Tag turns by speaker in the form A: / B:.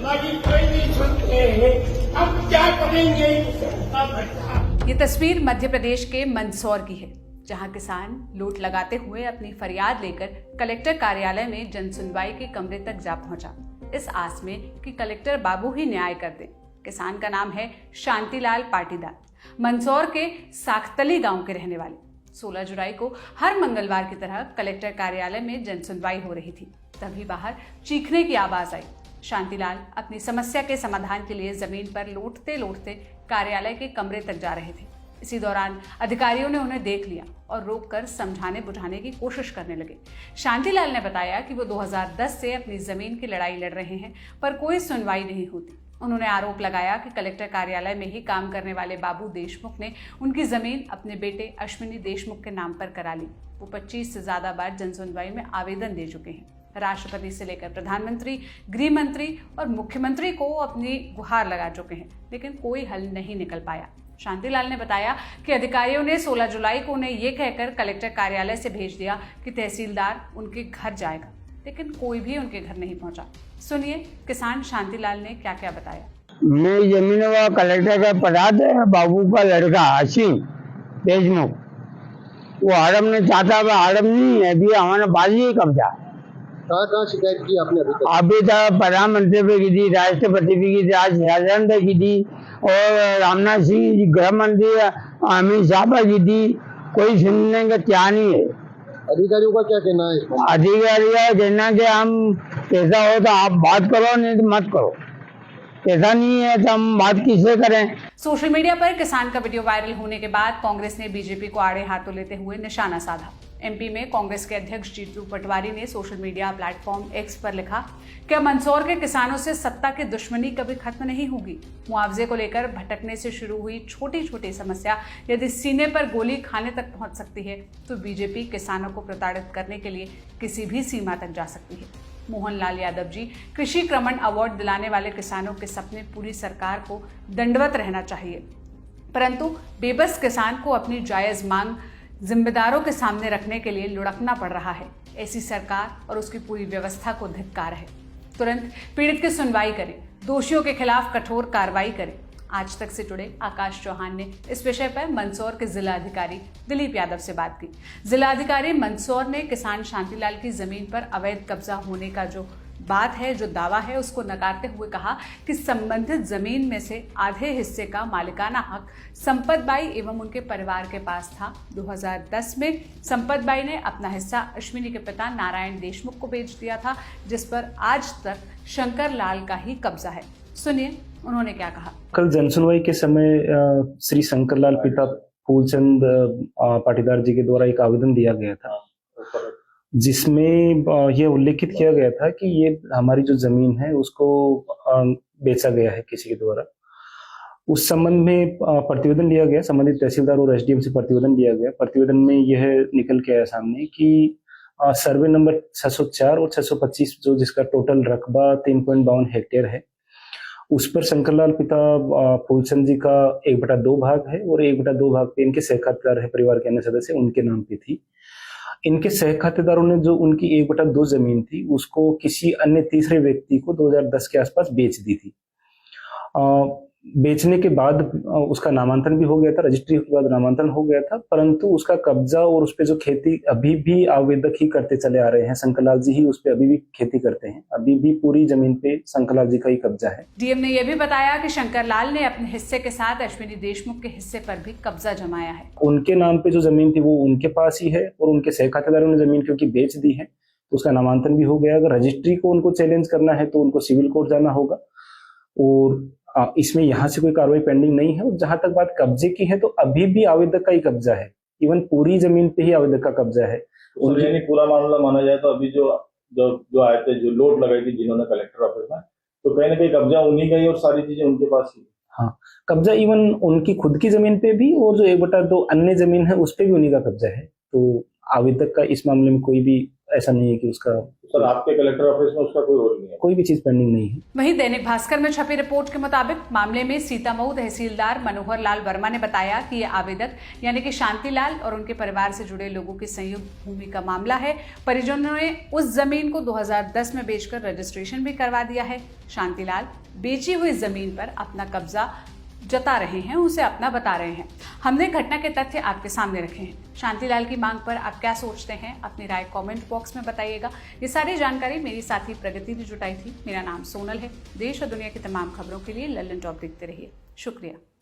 A: हमारी कोई नहीं सुनते हैं, अब क्या करेंगे?
B: ये तस्वीर मध्य प्रदेश के मंदसौर की है, जहां किसान लूट लगाते हुए अपनी फरियाद लेकर कलेक्टर कार्यालय में जन सुनवाई के कमरे तक जा पहुंचा, इस आस में कि कलेक्टर बाबू ही न्याय कर दें। किसान का नाम है शांतिलाल पाटीदार, मंदसौर के साख्तली गांव के रहने वाले। 16 जुलाई को हर मंगलवार की तरह कलेक्टर कार्यालय में जन सुनवाई हो रही थी, तभी बाहर चीखने की आवाज आई। शांतिलाल अपनी समस्या के समाधान के लिए जमीन पर लौटते लौटते कार्यालय के कमरे तक जा रहे थे। इसी दौरान अधिकारियों ने उन्हें देख लिया और रोककर समझाने बुझाने की कोशिश करने लगे। शांतिलाल ने बताया कि वो 2010 से अपनी जमीन की लड़ाई लड़ रहे हैं, पर कोई सुनवाई नहीं होती। उन्होंने आरोप लगाया कि कलेक्टर कार्यालय में ही काम करने वाले बाबू देशमुख ने उनकी जमीन अपने बेटे अश्विनी देशमुख के नाम पर करा ली। वो 25 से ज्यादा बार जन सुनवाई में आवेदन दे चुके हैं। राष्ट्रपति से लेकर प्रधानमंत्री, गृह मंत्री और मुख्यमंत्री को अपनी गुहार लगा चुके हैं, लेकिन कोई हल नहीं निकल पाया। शांतिलाल ने बताया कि अधिकारियों ने 16 जुलाई को उन्हें ये कहकर कलेक्टर कार्यालय से भेज दिया कि तहसीलदार उनके घर जाएगा, लेकिन कोई भी उनके घर नहीं पहुंचा। सुनिए किसान शांतिलाल ने क्या क्या बताया।
C: मेरी जमीन वो कलेक्टर का परात है, बाबू का लड़का अश्विन देशमुख, वो हड़प ने चाहता, हड़प नहीं है, अभी हमारे पास ही कब्जा।
D: कहाँ शिकायत की आपने अभी तक?
C: अभी तक प्रधानमंत्री पे की थी, राष्ट्रपति पे की थी, आज शासन पे की थी, और रामनाथ सिंह जी गृह मंत्री अमित शाह पे की थी। कोई सुनने का क्या नहीं है।
D: अधिकारियों का क्या कहना है?
C: अधिकारी का कहना कि हम कैसा हो तो आप बात करो, नहीं तो मत करो, ऐसा नहीं है तो हम बात किससे करें।
B: सोशल मीडिया पर किसान का वीडियो वायरल होने के बाद कांग्रेस ने बीजेपी को आड़े हाथों लेते हुए निशाना साधा। एमपी में कांग्रेस के अध्यक्ष जीतू पटवारी ने सोशल मीडिया प्लेटफॉर्म एक्स पर लिखा, क्या मंदसौर के किसानों से सत्ता की दुश्मनी कभी खत्म नहीं होगी? मुआवजे को लेकर भटकने से शुरू हुई छोटी छोटी समस्या यदि सीने पर गोली खाने तक पहुंच सकती है, तो बीजेपी किसानों को प्रताड़ित करने के लिए किसी भी सीमा तक जा सकती है। मोहनलाल यादव जी, कृषि क्रमण अवार्ड दिलाने वाले किसानों के सपने पूरी सरकार को दंडवत रहना चाहिए, परंतु बेबस किसान को अपनी जायज मांग जिम्मेदारों के सामने रखने के लिए लुढ़कना पड़ रहा है। ऐसी सरकार और उसकी पूरी व्यवस्था को धिक्कार है। तुरंत पीड़ित की सुनवाई करें, दोषियों के खिलाफ कठोर कार्रवाई करें। आज तक से जुड़े आकाश चौहान ने इस विषय पर मंदसौर के जिला अधिकारी दिलीप यादव से बात की। जिला अधिकारी मंदसौर ने किसान शांतिलाल की जमीन पर अवैध कब्जा होने का जो बात है, जो दावा है, उसको नकारते हुए कहा कि संबंधित जमीन में से आधे हिस्से का मालिकाना हक संपत बाई एवं उनके परिवार के पास था। 2010 में संपत बाई ने अपना हिस्सा अश्विनी के पिता नारायण देशमुख को बेच दिया था, जिस पर आज तक शंकर लाल का ही कब्जा है। सुनिए उन्होंने क्या कहा।
E: कल जनसुनवाई के समय श्री शंकरलाल पिता फूलचंद पाटीदार जी के द्वारा एक आवेदन दिया गया था, जिसमें यह उल्लेखित किया गया था कि ये हमारी जो जमीन है उसको बेचा गया है किसी के द्वारा। उस संबंध में प्रतिवेदन लिया गया, संबंधित तहसीलदार और एसडीएम से प्रतिवेदन लिया गया। प्रतिवेदन में यह निकल के आया सामने कि सर्वे नंबर 604 और 625 जो जिसका टोटल रकबा 3.52 हेक्टेयर है, उस पर शंकरलाल पिता फूलचंद जी का 1/2 भाग है और 1/2 भाग पे इनके सहखातेदार है, परिवार के अन्य सदस्य उनके नाम पे थी। इनके सहखातेदारों ने जो उनकी 1/2 जमीन थी उसको किसी अन्य तीसरे व्यक्ति को 2010 के आसपास बेच दी थी। बेचने के बाद उसका नामांतरण भी हो गया था, रजिस्ट्री के बाद नामांतरण हो गया था, परंतु उसका कब्जा और उस पे जो खेती अभी भी आवेदक ही करते चले आ रहे हैं। शंकरलाल जी ही उस पे अभी भी खेती करते हैं, अभी भी पूरी जमीन पे शंकरलाल जी का ही कब्जा है।
B: डीएम ने यह भी बताया कि शंकरलाल ने अपने हिस्से के साथ अश्विनी देशमुख के हिस्से पर भी कब्जा जमाया है।
E: उनके नाम पे जो जमीन थी वो उनके पास ही है और उनके सहखातेदारों ने जमीन क्योंकि बेच दी है तो उसका नामांतरण भी हो गया। अगर रजिस्ट्री को उनको चैलेंज करना है तो उनको सिविल कोर्ट जाना होगा और इसमें यहाँ से कोई कार्रवाई पेंडिंग नहीं है। और जहां तक बात कब्जे की है तो अभी भी आवेदक का ही कब्जा है, इवन पूरी जमीन पे ही आवेदक का कब्जा है।
F: तो यानी पूरा मामला माना जाए तो अभी जो आए थे, जो लोट लगाई थी जिन्होंने कलेक्टर ऑफिस में, तो कहीं ना कहीं कब्जा उन्हीं का ही और सारी चीजें उनके पास ही।
E: हाँ, कब्जा इवन उनकी खुद की जमीन पे भी और जो 1/2 अन्य जमीन है उस पे भी उन्हीं का कब्जा है। तो आवेदक का इस मामले में कोई भी ऐसा नहीं है कि उसका
F: सर आपके कलेक्टर ऑफिस में उसका कोई रोल नहीं है?
E: कोई भी चीज पेंडिंग नहीं है।
B: वहीं दैनिक भास्कर में छपी रिपोर्ट के मुताबिक मामले में सीतामऊ तहसीलदार मनोहर लाल वर्मा ने बताया कि ये आवेदक यानी कि शांतिलाल और उनके परिवार से जुड़े लोगों की संयुक्त भूमि का मामला है। परिजनों ने उस जमीन को 2010 में बेचकर रजिस्ट्रेशन भी करवा दिया है। शांतिलाल बेची हुई जमीन पर अपना कब्जा जता रहे हैं, उसे अपना बता रहे हैं। हमने घटना के तथ्य आपके सामने रखे हैं। शांतिलाल की मांग पर आप क्या सोचते हैं, अपनी राय कमेंट बॉक्स में बताइएगा। ये सारी जानकारी मेरी साथी प्रगति ने जुटाई थी। मेरा नाम सोनल है। देश और दुनिया की तमाम खबरों के लिए लल्लन टॉप देखते रहिए। शुक्रिया।